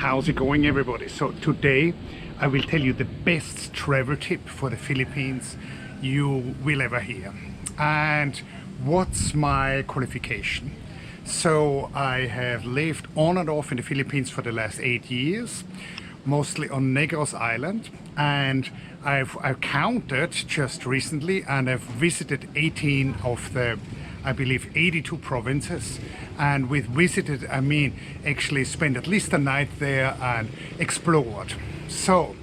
How's it going, everybody? So today I will tell you the best travel tip for the Philippines you will ever hear. And what's my qualification? So I have lived on and off in the Philippines for the last 8 years, mostly on Negros Island, and I've counted just recently, and I've visited 18 of the, I believe, 82 provinces. And with visited, I mean actually spent at least a night there and explored. So,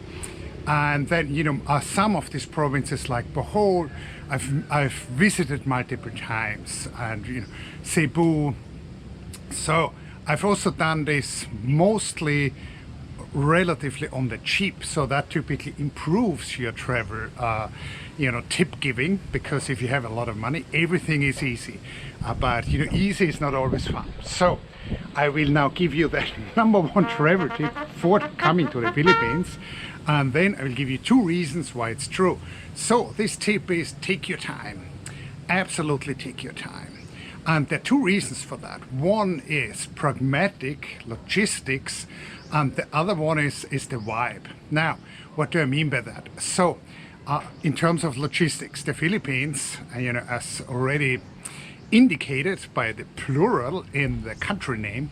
and then, you know, some of these provinces like Bohol, I've visited multiple times, and, you know, Cebu. So I've also done this mostly relatively on the cheap, so that typically improves your travel you know, tip giving, because if you have a lot of money, everything is easy, but you know, easy is not always fun. So I will now give you the #1 travel tip for coming to the Philippines, and then I will give you 2 reasons why it's true. So this tip is take your time, absolutely take your time. And there are 2 reasons for that. One is pragmatic logistics, and the other one is the vibe. Now, what do I mean by that? So, in terms of logistics, the Philippines, you know, as already indicated by the plural in the country name,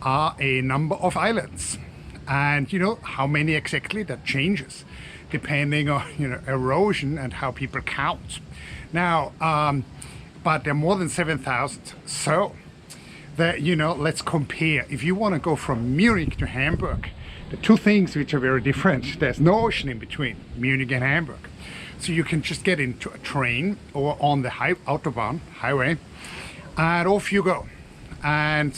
are a number of islands. And you know how many exactly? That changes depending on, you know, erosion and how people count. Now, but there are more than 7,000. So, that, you know, let's compare. If you want to go from Munich to Hamburg, the 2 things which are very different, there's no ocean in between Munich and Hamburg. So you can just get into a train or on the Autobahn highway, and off you go. And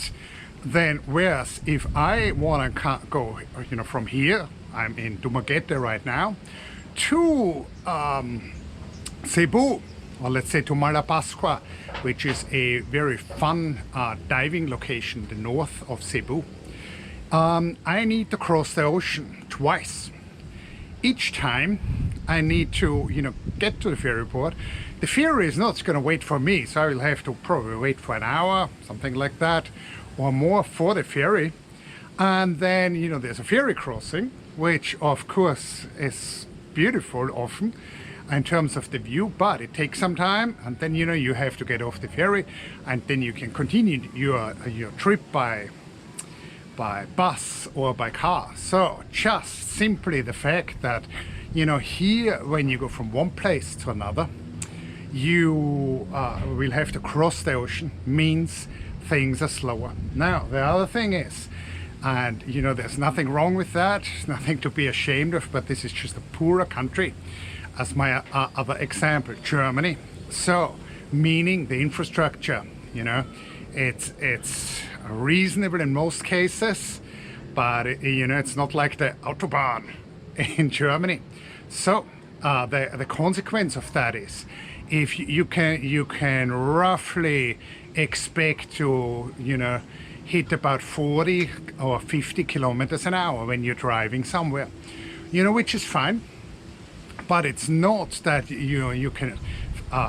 then, whereas if I want to go, you know, from here, I'm in Dumaguete right now, to Cebu, or let's say to Malapascua, which is a very fun diving location in the north of Cebu. I need to cross the ocean twice. Each time I need to, you know, get to the ferry port. The ferry is not going to wait for me, so I will have to probably wait for an hour, something like that, or more for the ferry. And then, you know, there's a ferry crossing, which of course is beautiful often in terms of the view, but it takes some time, and then, you know, you have to get off the ferry, and then you can continue your trip by bus or by car. So just simply the fact that, you know, here when you go from one place to another, you will have to cross the ocean, means things are slower. Now the other thing is, and you know, there's nothing wrong with that, nothing to be ashamed of, but this is just a poorer country. As my other example, Germany. So, meaning the infrastructure, you know, it's reasonable in most cases, but you know, it's not like the Autobahn in Germany. So, the consequence of that is, if you can roughly expect to, you know, hit about 40 or 50 kilometers an hour when you're driving somewhere, you know, which is fine. But it's not that, you know, you can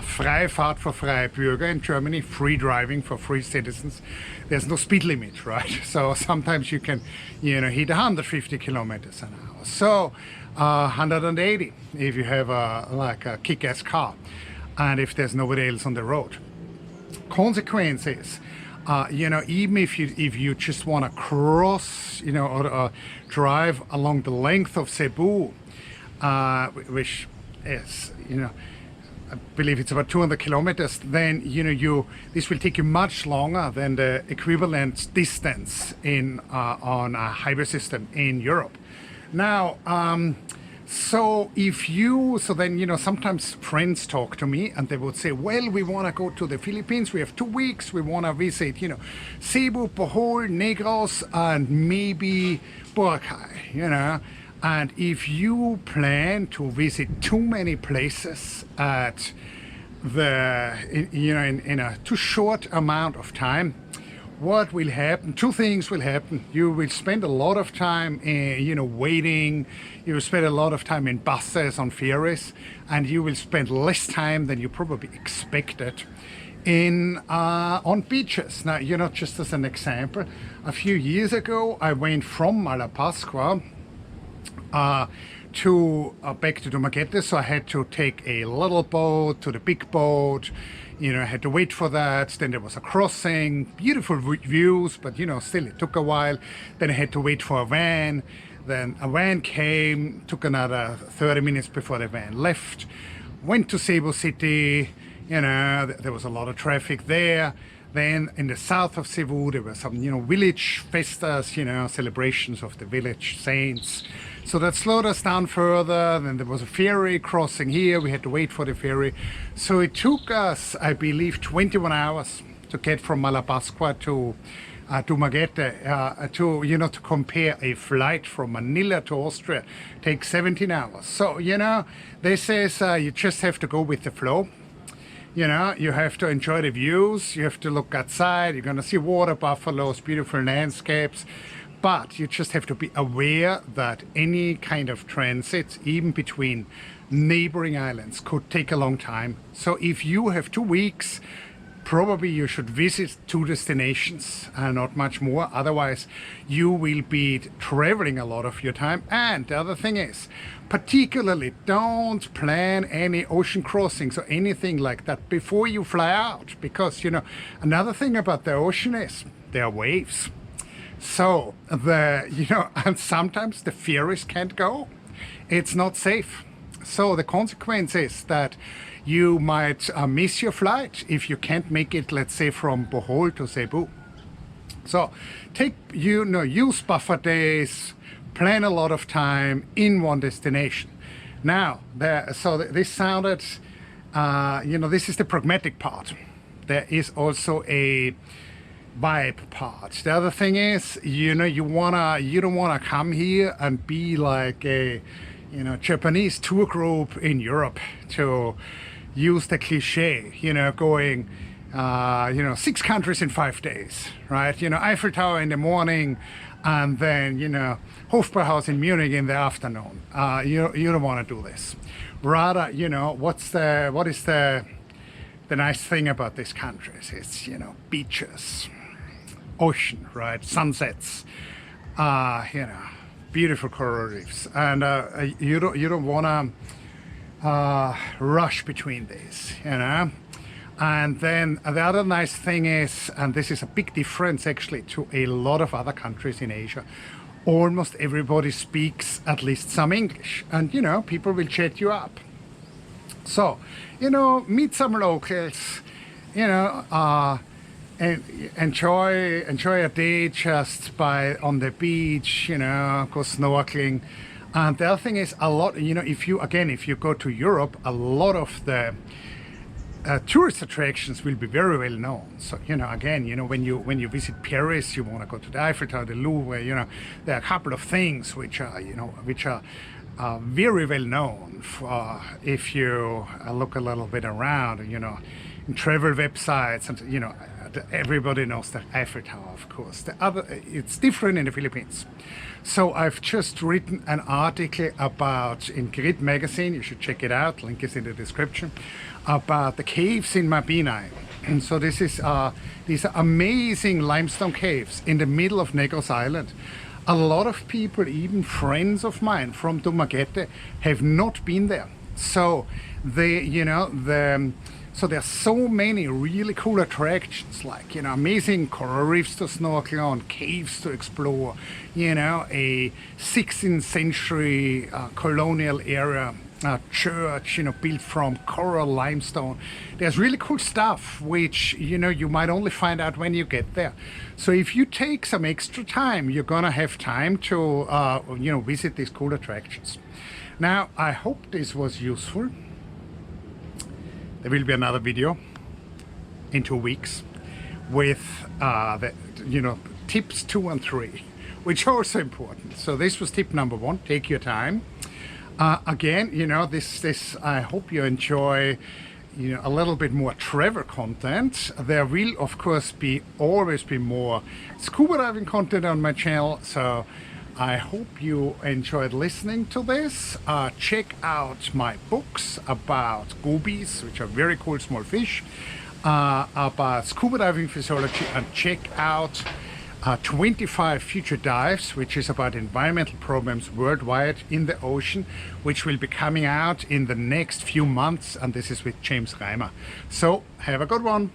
freie Fahrt für freie Bürger in Germany, free driving for free citizens. There's no speed limit, right? So sometimes you can, you know, hit 150 kilometers an hour. So 180 if you have like a kick-ass car, and if there's nobody else on the road. Consequences, you know, even if you just want to cross, you know, or drive along the length of Cebu, which is, you know, I believe it's about 200 kilometers, then, you know, this will take you much longer than the equivalent distance in on a highway system in Europe. Now, so then, you know, sometimes friends talk to me and they would say, well, we want to go to the Philippines, we have 2 weeks, we want to visit, you know, Cebu, Bohol, Negros, and maybe Boracay, you know. And if you plan to visit too many places at you know, in a too short amount of time, what will happen? 2 things will happen. You will spend a lot of time, you know, waiting. You will spend a lot of time in buses, on ferries, and you will spend less time than you probably expected in on beaches. Now, just as an example, a few years ago, I went from Malapascua to back to Dumaguete, so I had to take a little boat to the big boat. I had to wait for that. Then there was a crossing, beautiful views, but still it took a while. Then I had to wait for a van. Then a van came, took another 30 minutes before the van left. Went to Cebu City. There was a lot of traffic there. Then in the south of Cebu, there were some, village festas, celebrations of the village saints. So that slowed us down further. Then there was a ferry crossing here. We had to wait for the ferry. So it took us, I believe, 21 hours to get from Malapascua to Dumaguete. To compare a flight from Manila to Austria takes 17 hours. So, this is, you just have to go with the flow. You have to enjoy the views. You have to look outside. You're going to see water buffaloes, beautiful landscapes. But you just have to be aware that any kind of transit, even between neighboring islands, could take a long time. So if you have 2 weeks, probably you should visit 2 destinations and not much more. Otherwise, you will be traveling a lot of your time. And the other thing is, particularly don't plan any ocean crossings or anything like that before you fly out. Because, another thing about the ocean is there are waves. So and sometimes the ferries can't go. It's not safe. So the consequence is that you might miss your flight if you can't make it, let's say, from Bohol to Cebu. So use buffer days, plan a lot of time in one destination. Now, this sounded, this is the pragmatic part. There is also a vibe part. The other thing is, you don't wanna come here and be like a Japanese tour group in Europe, to use the cliche, going 6 countries in 5 days, right? Eiffel Tower in the morning, and then Hofbräuhaus in Munich in the afternoon. You don't want to do this. Rather, what is the nice thing about these countries? It's beaches, ocean, right? Sunsets, beautiful coral reefs, and you don't want to rush between these, And then the other nice thing is, and this is a big difference actually to a lot of other countries in Asia, almost everybody speaks at least some English, and people will chat you up. So meet some locals, and enjoy a day just on the beach, go snorkeling. And the other thing is, a lot, if you go to Europe, a lot of the tourist attractions will be very well known. So when you visit Paris, you want to go to the Eiffel Tower, the Louvre. There are a couple of things which are very well known for, if you look a little bit around, in travel websites, and everybody knows the Eiffel Tower, of course. It's different in the Philippines. So I've just written an article in Grid magazine, you should check it out, link is in the description, about the caves in Mabinay. And so these are amazing limestone caves in the middle of Negros Island. A lot of people, even friends of mine from Dumaguete, have not been there. So so there's so many really cool attractions, like amazing coral reefs to snorkel on, caves to explore, a 16th century colonial era church, built from coral limestone. There's really cool stuff which you might only find out when you get there. So if you take some extra time, you're gonna have time to visit these cool attractions. Now, I hope this was useful. There will be another video in 2 weeks with tips 2 and 3, which are also important. So this was tip number 1, take your time. Again, this I hope you enjoy a little bit more travel content. There will of course always be more scuba diving content on my channel, so I hope you enjoyed listening to this. Check out my books about gobies, which are very cool small fish. about scuba diving physiology and check out 25 future dives, which is about environmental problems worldwide in the ocean, which will be coming out in the next few months, and this is with James Reimer. So have a good one.